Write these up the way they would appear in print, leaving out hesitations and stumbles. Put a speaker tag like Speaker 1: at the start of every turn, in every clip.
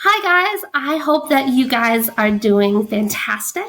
Speaker 1: Hi guys, I hope that you guys are doing fantastic.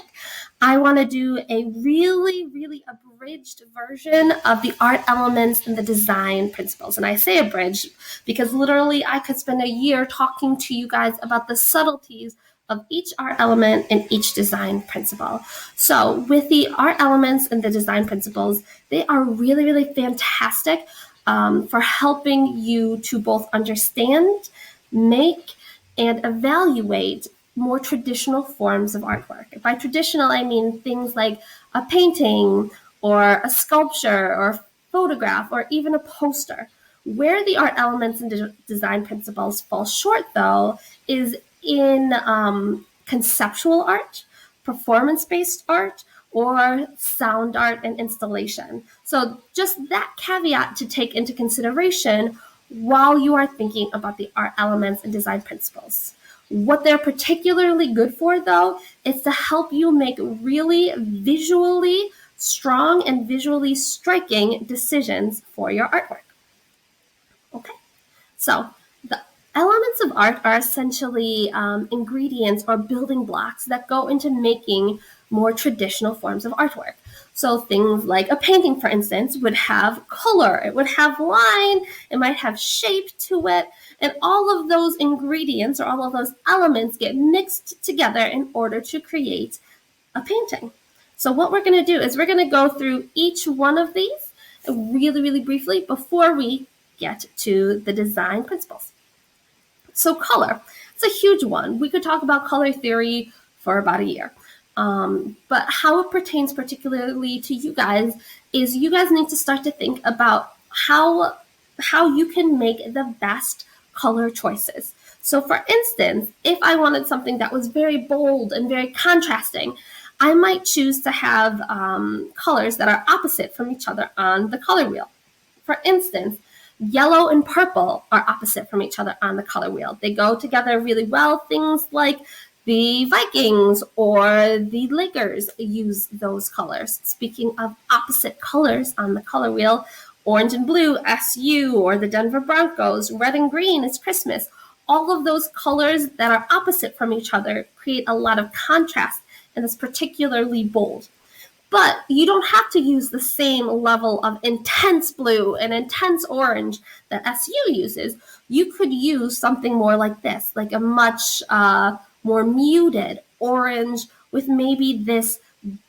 Speaker 1: I want to do a really abridged version of the art elements and the design principles. And I say abridged because literally I could spend a year talking to you guys about the subtleties of each art element and each design principle. So with the art elements and the design principles, they are really fantastic for helping you to both understand, make, and evaluate more traditional forms of artwork. By traditional, I mean things like a painting or a sculpture or a photograph or even a poster. Where the art elements and design principles fall short, though, is in conceptual art, performance-based art, or sound art and installation. So just that caveat to take into consideration while you are thinking about the art elements and design principles. What they're particularly good for, though, is to help you make really visually strong and visually striking decisions for your artwork. Okay, so the elements of art are essentially ingredients or building blocks that go into making more traditional forms of artwork. So things like a painting, for instance, would have color, it would have line, it might have shape to it, and all of those ingredients or all of those elements get mixed together in order to create a painting. So what we're going to do is we're going to go through each one of these really briefly before we get to the design principles. So color, it's a huge one. We could talk about color theory for about a year. But how it pertains particularly to you guys is you guys need to start to think about how you can make the best color choices. So for instance, if I wanted something that was very bold and very contrasting, I might choose to have colors that are opposite from each other on the color wheel. For instance, yellow and purple are opposite from each other on the color wheel. They go together really well. Things like the Vikings or the Lakers use those colors. Speaking of opposite colors on the color wheel, orange and blue, SU, or the Denver Broncos, red and green is Christmas. All of those colors that are opposite from each other create a lot of contrast and is particularly bold. But you don't have to use the same level of intense blue and intense orange that SU uses. You could use something more like this, like a much more muted orange with maybe this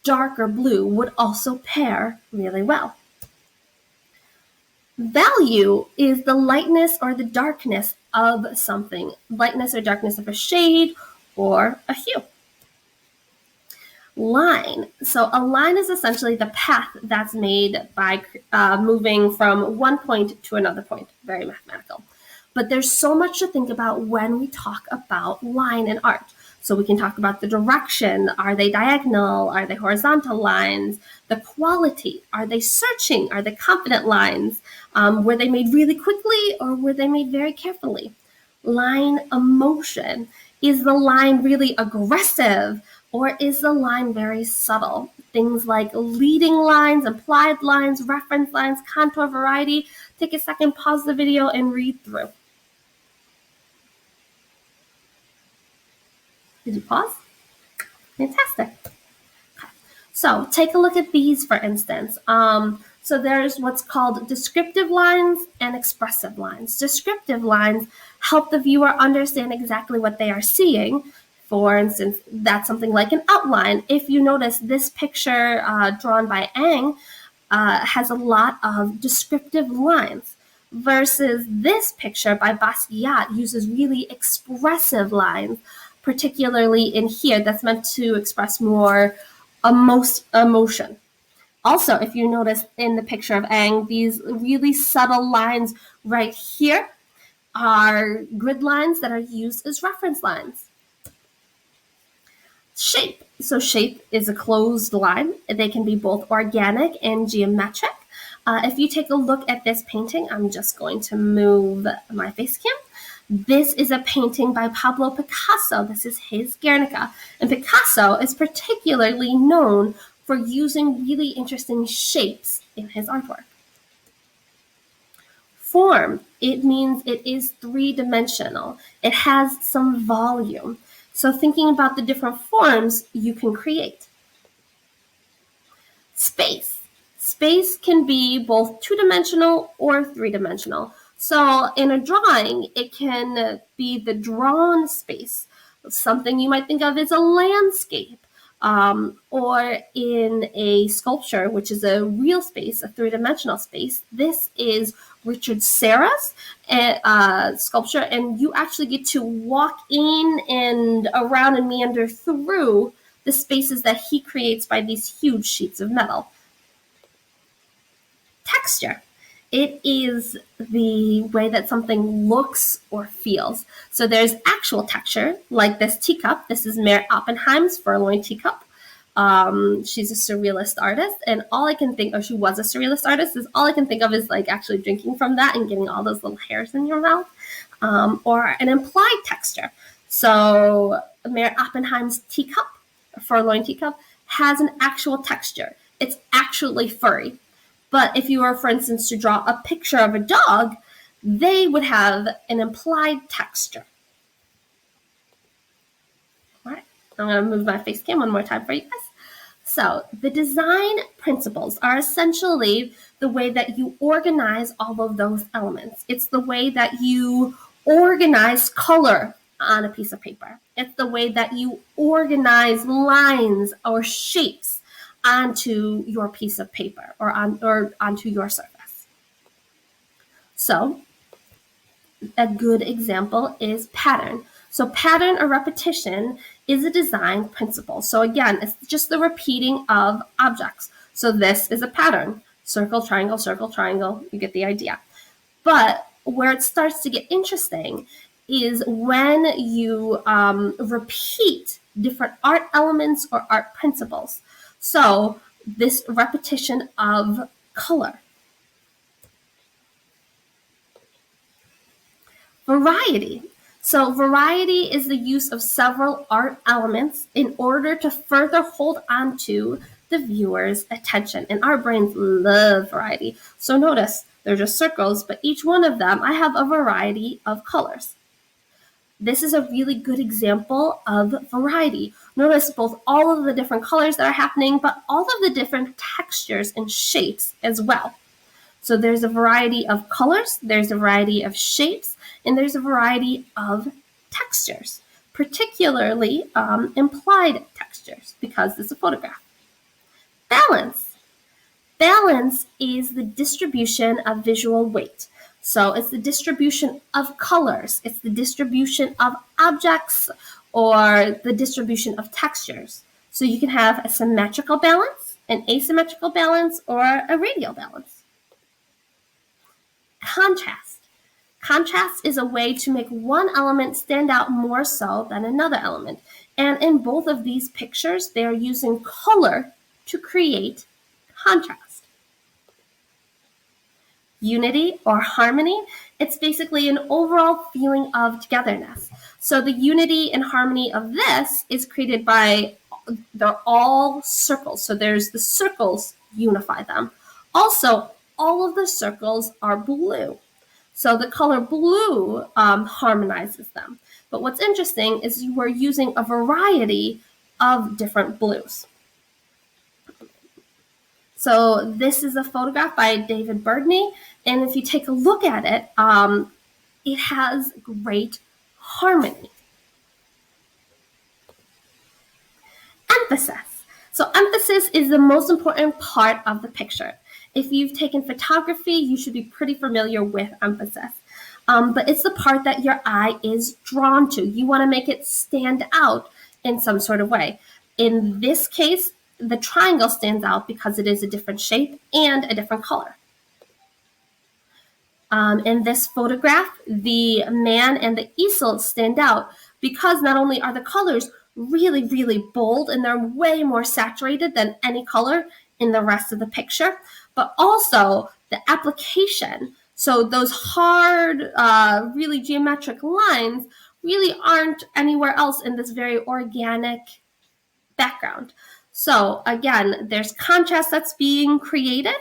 Speaker 1: darker blue would also pair really well. Value is the lightness or the darkness of something, lightness or darkness of a shade or a hue. Line. So a line is essentially the path that's made by moving from one point to another point. Very mathematical. But there's so much to think about when we talk about line in art. So we can talk about the direction. Are they diagonal? Are they horizontal lines? The quality. Are they searching? Are they confident lines? Were they made really quickly or were they made very carefully? Line emotion. Is the line really aggressive? Or is the line very subtle? Things like leading lines, implied lines, reference lines, contour variety. Take a second, pause the video, and read through. Did you pause? Fantastic. Okay. So take a look at these, for instance. So there's what's called descriptive lines and expressive lines. Descriptive lines help the viewer understand exactly what they are seeing. For instance, that's something like an outline. If you notice, this picture drawn by Ang has a lot of descriptive lines, versus this picture by Basquiat uses really expressive lines, particularly in here, that's meant to express more emotion. Also, if you notice in the picture of Ang, these really subtle lines right here are grid lines that are used as reference lines. Shape. So shape is a closed line. They can be both organic and geometric. If you take a look at this painting, I'm just going to move my face cam. This is a painting by Pablo Picasso. This is his Guernica. And Picasso is particularly known for using really interesting shapes in his artwork. form, it means it is three-dimensional. It has some volume. So thinking about the different forms you can create. Space. Space can be both two-dimensional or three-dimensional. So in a drawing, it can be the drawn space. Something you might think of as a landscape. Or in a sculpture, which is a real space, a three-dimensional space. This is Richard Serra's sculpture, and you actually get to walk in and around and meander through the spaces that he creates by these huge sheets of metal. Texture. It is the way that something looks or feels. So there's actual texture, like this teacup. This is Mary Oppenheim's Furloin teacup. She's a surrealist artist, and all I can think of, she was a surrealist artist, is all I can think of is like actually drinking from that and getting all those little hairs in your mouth, or an implied texture. So Mary Oppenheim's teacup, a Furloin teacup, has an actual texture. It's actually furry. But if you were, for instance, to draw a picture of a dog, they would have an implied texture. All right, I'm going to move my face cam one more time for you guys. So the design principles are essentially the way that you organize all of those elements. It's the way that you organize color on a piece of paper. It's the way that you organize lines or shapes onto your piece of paper or onto your surface. So a good example is pattern. So pattern or repetition is a design principle. So again, it's just the repeating of objects. So this is a pattern. Circle, triangle, you get the idea. But where it starts to get interesting is when you repeat different art elements or art principles. So this repetition of color. Variety. So variety is the use of several art elements in order to further hold on to the viewer's attention. And our brains love variety. So notice they're just circles, but each one of them, I have a variety of colors. This is a really good example of variety. Notice both all of the different colors that are happening, but all of the different textures and shapes as well. So there's a variety of colors, there's a variety of shapes, and there's a variety of textures, particularly implied textures, because this is a photograph. Balance. Balance is the distribution of visual weight. So it's the distribution of colors, it's the distribution of objects, or the distribution of textures. So you can have a symmetrical balance, an asymmetrical balance, or a radial balance. Contrast. Contrast is a way to make one element stand out more so than another element. And in both of these pictures, they are using color to create contrast. Unity or harmony, it's basically an overall feeling of togetherness. So the unity and harmony of this is created by, they're all circles. So there's the circles unify them. Also, all of the circles are blue. So the color blue harmonizes them. But what's interesting is we're using a variety of different blues. So this is a photograph by David Birdney, and if you take a look at it, it has great harmony. Emphasis. So emphasis is the most important part of the picture. If you've taken photography, you should be pretty familiar with emphasis. But it's the part that your eye is drawn to. You want to make it stand out in some sort of way. In this case, the triangle stands out because it is a different shape and a different color. In this photograph, the man and the easel stand out because not only are the colors really, really bold and they're way more saturated than any color in the rest of the picture, but also the application. So those hard, really geometric lines really aren't anywhere else in this very organic background. So again, there's contrast that's being created.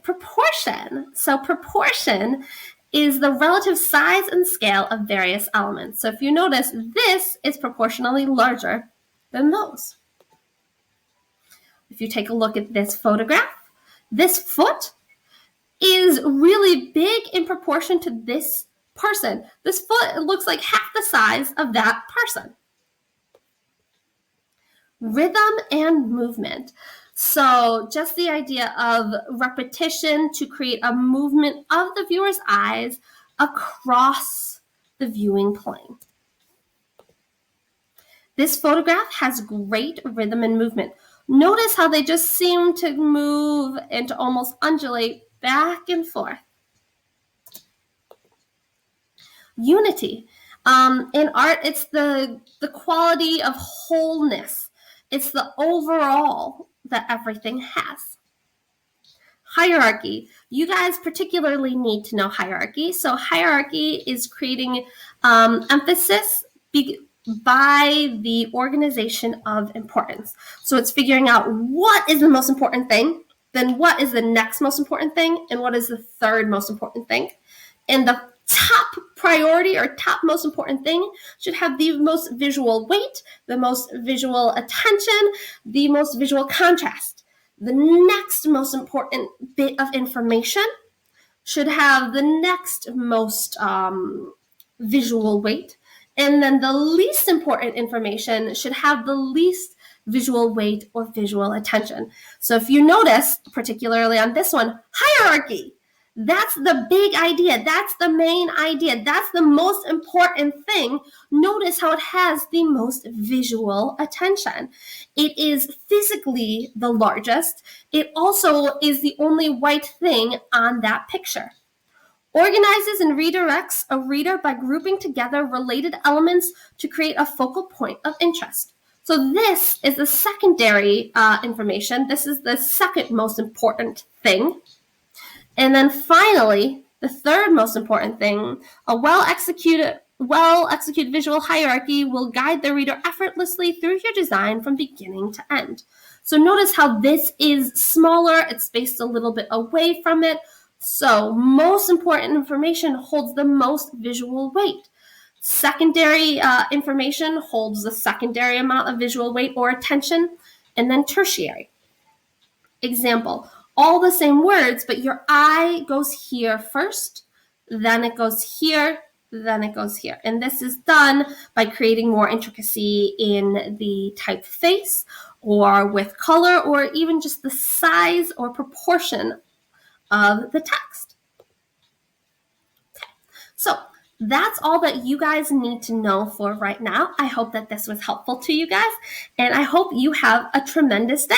Speaker 1: proportion. So proportion is the relative size and scale of various elements. So if you notice, this is proportionally larger than those. If you take a look at this photograph, this foot is really big in proportion to this person. This foot looks like half the size of that person. Rhythm and movement. So just the idea of repetition to create a movement of the viewer's eyes across the viewing plane. This photograph has great rhythm and movement. Notice how they just seem to move and to almost undulate back and forth. Unity. In art, it's the quality of wholeness. It's the overall that everything has. Hierarchy. You guys particularly need to know hierarchy. So hierarchy is creating emphasis by the organization of importance. So it's figuring out what is the most important thing, then what is the next most important thing, and what is the third most important thing. And the top priority or top most important thing should have the most visual weight, the most visual attention, the most visual contrast. The next most important bit of information should have the next most visual weight. And then the least important information should have the least visual weight or visual attention. So if you notice, particularly on this one, hierarchy. That's the big idea. That's the main idea. That's the most important thing. Notice how it has the most visual attention. It is physically the largest. It also is the only white thing on that picture. Organizes and redirects a reader by grouping together related elements to create a focal point of interest. So this is the secondary information. This is the second most important thing. And then finally, the third most important thing, a well-executed visual hierarchy will guide the reader effortlessly through your design from beginning to end. So notice how this is smaller, it's spaced a little bit away from it. So most important information holds the most visual weight. Secondary information holds the secondary amount of visual weight or attention, and then tertiary. Example, all the same words, but your eye goes here first, then it goes here, then it goes here. And this is done by creating more intricacy in the typeface or with color or even just the size or proportion of the text. Okay. So that's all that you guys need to know for right now. I hope that this was helpful to you guys, and I hope you have a tremendous day.